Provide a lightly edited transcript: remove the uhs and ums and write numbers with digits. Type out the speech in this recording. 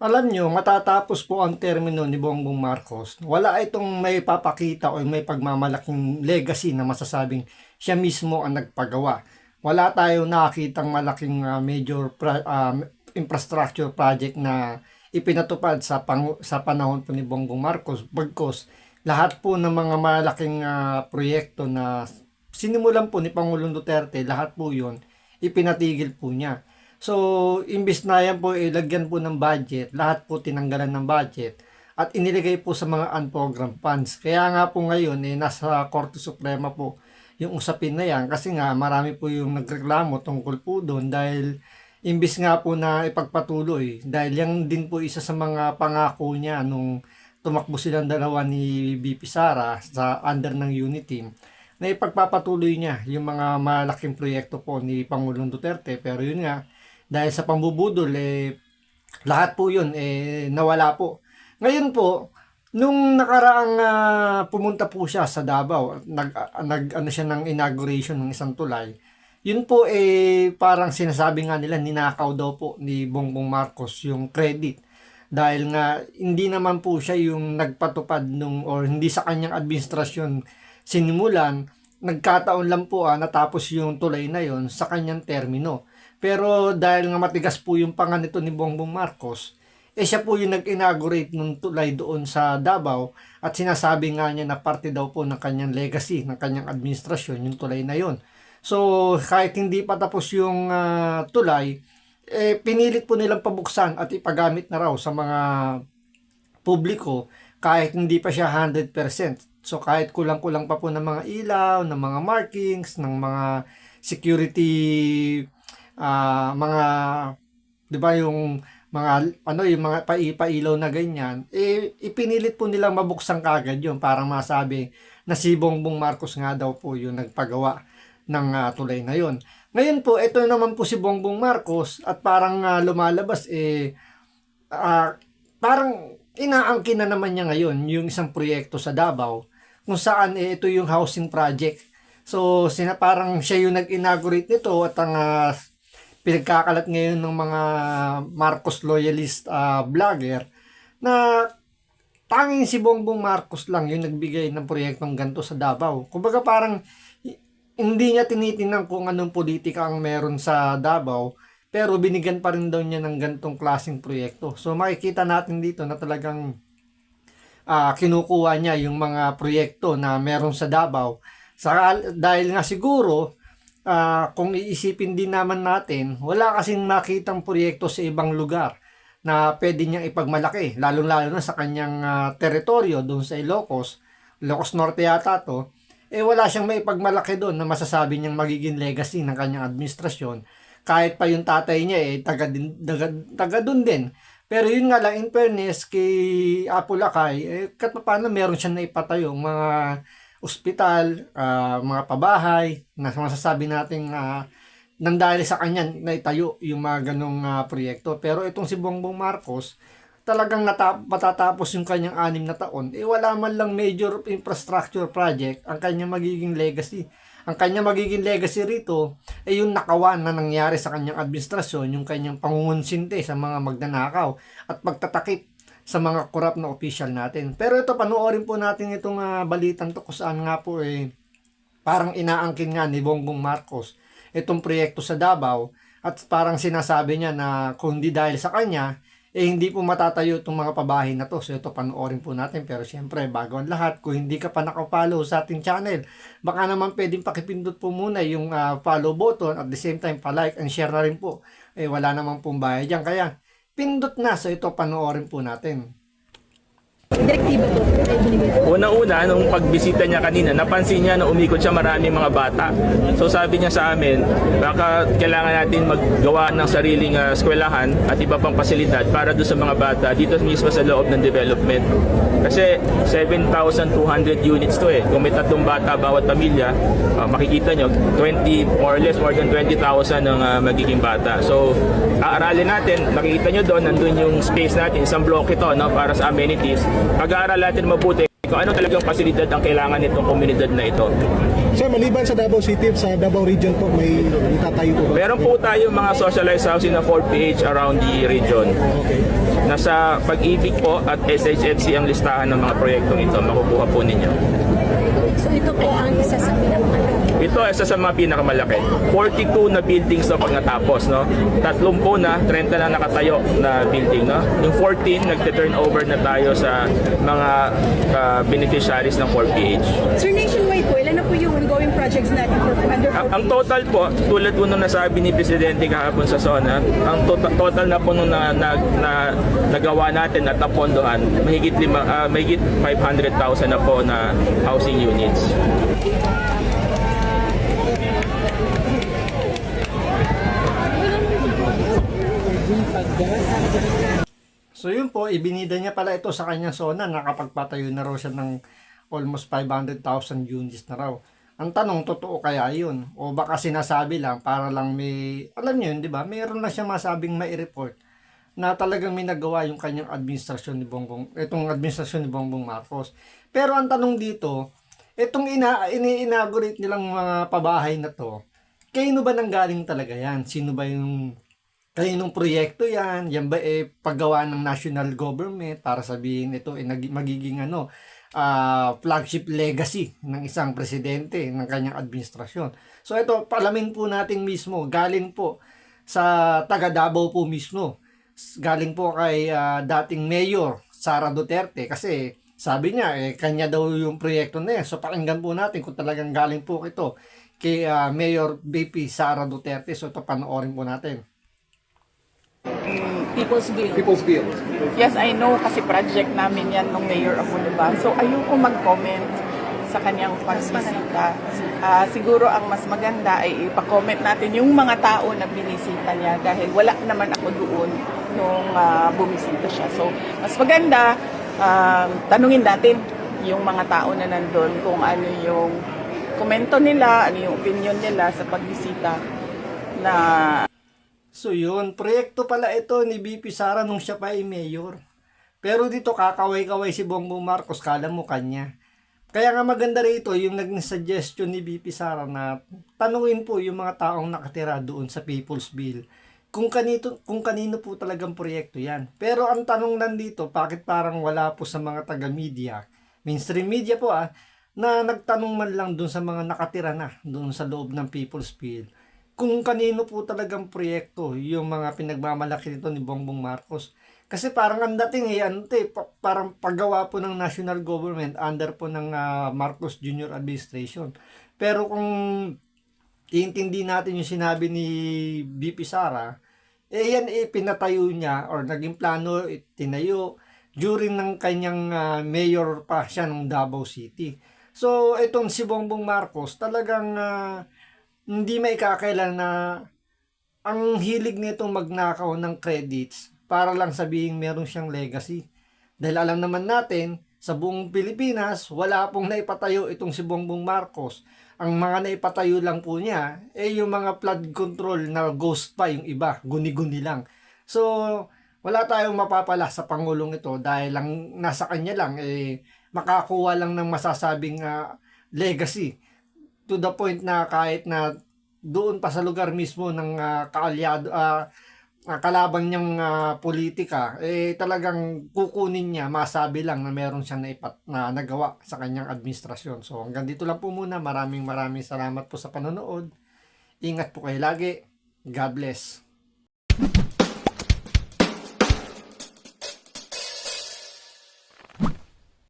Alam nyo, matatapos po ang termino ni Bongbong Marcos. Wala itong may papakita o may pagmamalaking legacy na masasabing siya mismo ang nagpagawa. Wala tayong nakitang malaking infrastructure project na ipinatupad sa panahon po ni Bongbong Marcos. Bagkus, lahat po ng mga malaking proyekto na sinimulan po ni Pangulong Duterte, lahat po yun, ipinatigil po niya. So, imbis na yan po ilagyan po ng budget, lahat po tinanggalan ng budget at iniligay po sa mga unprogrammed funds. Kaya nga po ngayon, nasa Korte Suprema po yung usapin na yan kasi nga marami po yung nagreklamo tungkol po doon dahil imbis nga po na ipagpatuloy, dahil yan din po isa sa mga pangako niya nung tumakbo silang dalawa ni BP Sara sa under ng Uniteam na ipagpapatuloy niya yung mga malaking proyekto po ni Pangulong Duterte. Pero yun nga, dahil sa pambubudol, lahat po yun, nawala po. Ngayon po, nung nakaraang pumunta po siya sa Davao, ano siya ng inauguration ng isang tulay, yun po parang sinasabi nga nila, ninakaw daw po ni Bongbong Marcos yung credit. Dahil nga, hindi naman po siya yung nagpatupad or hindi sa kanyang administrasyon sinimulan, nagkataon lang po natapos yung tulay na yon sa kanyang termino. Pero dahil nga matigas po yung panga nito ni Bongbong Marcos, siya po yung nag-inaugurate ng tulay doon sa Davao at sinasabi nga niya na parte daw po ng kanyang legacy, ng kanyang administrasyon, yung tulay na yon. So kahit hindi pa tapos yung tulay, pinilit po nilang pabuksan at ipagamit na raw sa mga publiko kahit hindi pa siya 100%. So kahit kulang-kulang pa po ng mga ilaw, ng mga markings, ng mga security mga 'di ba yung mga pailaw na ganyan, ipinilit po nilang mabuksan kaagad yun para masabi na si Bongbong Marcos nga daw po yung nagpagawa ng tulay na yun. Ngayon po, ito naman po si Bongbong Marcos at parang lumalabas parang inaangkin na naman niya ngayon yung isang proyekto sa Davao kung saan ito yung housing project. So parang siya yung nag-inaugurate nito at ang pinagkakalat ngayon ng mga Marcos loyalist vlogger na tanging si Bongbong Marcos lang yung nagbigay ng proyektong ganito sa Davao. Kumbaga parang hindi niya tinitingnan kung anong politika ang meron sa Davao, pero binigyan pa rin daw niya ng ganitong klaseng proyekto. So makikita natin dito na talagang kinukuha niya yung mga proyekto na meron sa Davao. Dahil nga siguro, kung iisipin din naman natin, wala kasing nakitang proyekto sa ibang lugar na pwede niyang ipagmalaki, lalong-lalo na sa kanyang teritoryo doon sa Ilocos Norte yata to, wala siyang maipagmalaki doon na masasabi niyang magiging legacy ng kanyang administrasyon. Kahit pa yung tatay niya taga doon din. Pero yun nga lang, in fairness kay Apo Lakay, kahit paano meron siyang naipatayong mga ospital, mga pabahay, na masasabi natin nang dahil sa kanya na itayo yung mga ganong proyekto. Pero itong si Bongbong Marcos, talagang matatapos yung kanyang 6 na taon, wala man lang major infrastructure project ang kanyang magiging legacy. Ang kanyang magiging legacy rito ay yung nakawan na nangyari sa kanyang administrasyon, yung kanyang pangungunsinte sa mga magnanakaw at pagtatakip sa mga korap na official natin. Pero ito, panoorin po natin itong balitan to kung saan nga po parang inaangkin nga ni Bongbong Marcos itong proyekto sa Davao at parang sinasabi niya na kung hindi dahil sa kanya, hindi po matatayo itong mga pabahay na to. So ito, panoorin po natin. Pero syempre, bago ang lahat, kung hindi ka pa nakapollow sa ating channel, baka naman pwedeng pakipindot po muna yung follow button at the same time pa-like and share na rin po. Wala naman pong bayad dyan. Kaya pindot na. So ito, panoorin po natin. Direktiba to. Una-una, nung pagbisita niya kanina, napansin niya na umikot siya maraming mga bata. So sabi niya sa amin, baka kailangan natin maggawa ng sariling eskwelahan at iba pang pasilidad para doon sa mga bata dito mismo sa loob ng development. Kasi 7,200 units to Kung may 3 bata bawat pamilya, makikita nyo, more or less, more than 20,000 ang magiging bata. So aaralin natin, nakikita nyo doon, nandun yung space natin, isang block ito para sa amenities. Pag-aaral natin mabuti kung ano talagang pasilidad ang kailangan nitong komunidad na ito. Sir, maliban sa Davao City, sa Davao Region po, may itatayo po ba? Meron po tayo mga socialized housing na 4 PH around the region. Okay. Nasa Pag-ibig po at SHFC ang listahan ng mga proyektong ito. Makukuha po ninyo. So ito po ang isa sa pinakamalaki. Ito isa sa mga pinakamalaki. 42 na buildings na pag natapos, no? 30 na, 30 na nakatayo na building, no? Yung 14 nagte-turn over na tayo sa mga beneficiaries ng 4PH. Sir, nationwide po, ilan na po yung ongoing projects natin for under Ang total po, tulad po nung nasabi ni Presidente kahapon sa SONA, ang total na po nung nagawa natin at napondohan, mahigit 500,000 na po na housing units. So yun po, ibinida niya pala ito sa kanyang SONA, nakapagpatayo na raw siya ng almost 500,000 units na raw. Ang tanong, totoo kaya yun? O baka sinasabi lang para lang may, alam niyo yun, di ba? Mayroon na siya masabing mai-report na talagang may nagawa yung kanyang administrasyon ni itong administrasyon ni Bongbong Marcos. Pero ang tanong dito, itong ini-inaugurate nilang mga pabahay na to, kaino ba nanggaling talaga yan? Sino ba yung kaninong proyekto yan? Yan ba paggawa ng national government para sabihin ito magiging flagship legacy ng isang presidente ng kanyang administrasyon. So ito, palamin po natin mismo, galing po sa taga Davao po mismo. Galing po kay dating Mayor Sara Duterte kasi sabi niya, kanya daw yung proyekto na yan. So pakinggan po natin kung talagang galing po ito kay Mayor BP Sara Duterte. So ito, panoorin po natin. People's Bill. People's Bill. Yes, I know kasi project namin yan nung mayor ako, diba? So, ayoko mag-comment sa kanyang pagbisita. Siguro ang mas maganda ay ipa-comment natin yung mga tao na binisita niya dahil wala naman ako doon nung bumisita siya. So, mas maganda, tanungin natin yung mga tao na nandun kung ano yung komento nila, ano yung opinion nila sa pagbisita na So yun, proyekto pala ito ni BP Sara nung siya pa ay mayor. Pero dito kakaway-kaway si Bongbong Marcos, kala mo kanya. Kaya nga maganda rito yung naging suggestion ni BP Sara na tanungin po yung mga taong nakatira doon sa People's Bill kung kanino po talagang proyekto yan. Pero ang tanong nandito, bakit parang wala po sa mga taga-media, mainstream media po na nagtanong man lang doon sa mga nakatira na doon sa loob ng People's Bill kung kanino po talagang proyekto yung mga pinagmamalaki nito ni Bongbong Marcos. Kasi parang ang dating parang paggawa po ng national government under po ng Marcos Jr. administration. Pero kung iintindi natin yung sinabi ni BP Sara, yan pinatayo niya or naging plano, tinayo during ng kanyang mayor pa siya ng Davao City. So itong si Bongbong Marcos talagang hindi maikakailan na ang hilig nitong magnakaw ng credits para lang sabihin meron siyang legacy. Dahil alam naman natin, sa buong Pilipinas, wala pong naipatayo itong si Bongbong Marcos. Ang mga naipatayo lang po niya, yung mga flood control na ghost pa yung iba, guni-guni lang. So, wala tayong mapapala sa Pangulong ito dahil lang nasa kanya lang, makakuha lang ng masasabing legacy. To the point na kahit na doon pa sa lugar mismo ng kalaban niyang politika, talagang kukunin niya, masabi lang na meron siyang na nagawa sa kanyang administrasyon. So hanggang dito lang po muna. Maraming salamat po sa panonood. Ingat po kayo lagi. God bless.